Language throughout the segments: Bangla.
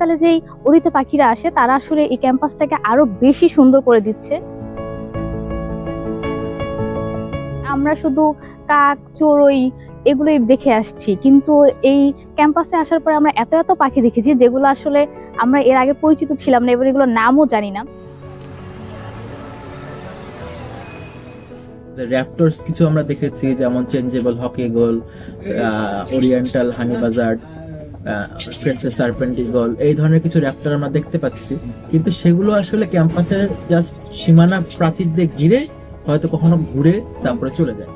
শীতকালে যেই অতিথি পাখিরা আসে তারা আসলে এই ক্যাম্পাসটাকে আরো বেশি সুন্দর করে দিচ্ছে। আমরা শুধু কাক, চড়ুই এগুলোই দেখে আসছি, কিন্তু এই ক্যাম্পাসে আসার পরে আমরা এত এত পাখি দেখেছি যেগুলো আসলে আমরা এর আগে পরিচিত ছিলাম না, এবার এগুলোর নামও জানি না। র্যাপটরস কিছু আমরা দেখেছি, যেমন চেঞ্জেবল হক ঈগল, ওরিয়েন্টাল হানি বাজার্ড, ফ্রেঞ্চের সার্পেন্ট ঈগল, এই ধরনের কিছু র্যাপটর আমরা দেখতে পাচ্ছি, কিন্তু সেগুলো আসলে ক্যাম্পাসের জাস্ট সীমানা প্রাচীর দিয়ে ঘিরে হয়তো কখনো ঘুরে তারপরে চলে যায়।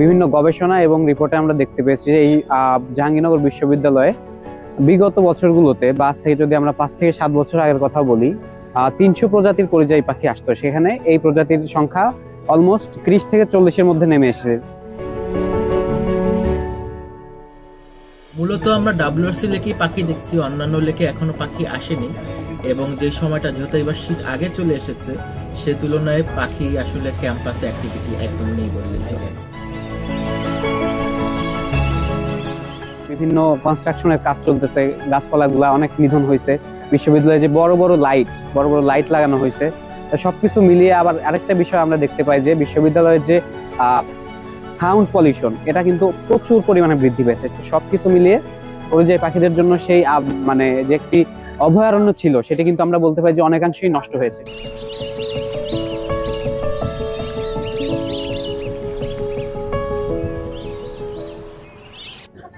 বিভিন্ন গবেষণা এবং রিপোর্টে আমরা দেখতে পেয়েছি এই জাহাঙ্গীরনগর বিশ্ববিদ্যালয়ে বিগত বছরগুলোতে বা আজ থেকে যদি আমরা 5 থেকে 7 বছর আগের কথা বলি, 300 প্রজাতির পরিযায়ী পাখি আসতো। সেখানে এই প্রজাতির সংখ্যা অলমোস্ট 30 থেকে 40-এর মধ্যে নেমে এসেছে। মূলত আমরা WRC লেকেই পাখি দেখছি, অন্যান্য লেকে এখনো পাখি আসেনি, এবং যে সময়টা যেহেতু এবার শীত আগে চলে এসেছে সে তুলনায় পাখি আসলে ক্যাম্পাসে অ্যাক্টিভিটি একদম নেই বললেই চলে। বিভিন্ন কনস্ট্রাকশনের কাজ চলতেছে, গাছপালাগুলা অনেক নিধন হয়েছে, বিশ্ববিদ্যালয়ে যে বড় বড় লাইট লাগানো হয়েছে, সবকিছু মিলিয়ে আবার আরেকটা বিষয় আমরা দেখতে পাই যে বিশ্ববিদ্যালয়ের যে সাউন্ড পলিউশন এটা কিন্তু প্রচুর পরিমাণে বৃদ্ধি পেয়েছে। সবকিছু মিলিয়ে পরিযায়ী পাখিদের জন্য সেই মানে যে একটি অভয়ারণ্য ছিল সেটা কিন্তু আমরা বলতে পারি যে অনেকাংশেই নষ্ট হয়েছে।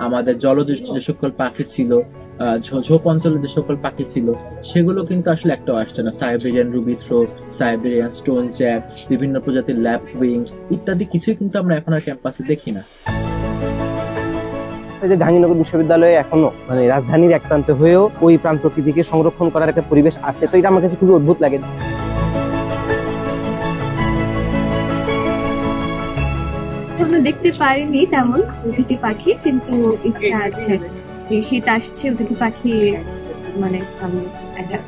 আমাদের জলজ যে সকল পাখি ছিল, ঝোপ অঞ্চলে যে সকল পাখি ছিল, সেগুলো কিন্তু আসলে একটাও আসছে না। Siberian rubythroat, Siberian stonechat, বিভিন্ন প্রজাতির ল্যাপউইং ইত্যাদি কিছুই কিন্তু আমরা এখন আর ক্যাম্পাসে দেখি না। যে জাহাঙ্গীরনগর বিশ্ববিদ্যালয়ে এখনো মানে রাজধানীর এক প্রান্তে হয়েও ওই প্রাণ প্রকৃতিকে সংরক্ষণ করার একটা পরিবেশ আছে, তো এটা আমার কাছে খুবই অদ্ভুত লাগে। দেখতে পারিনি তেমন অতিথি পাখি, কিন্তু ইচ্ছা আছে, শীত আসছে অতিথি পাখি মানে সামনে দেখা।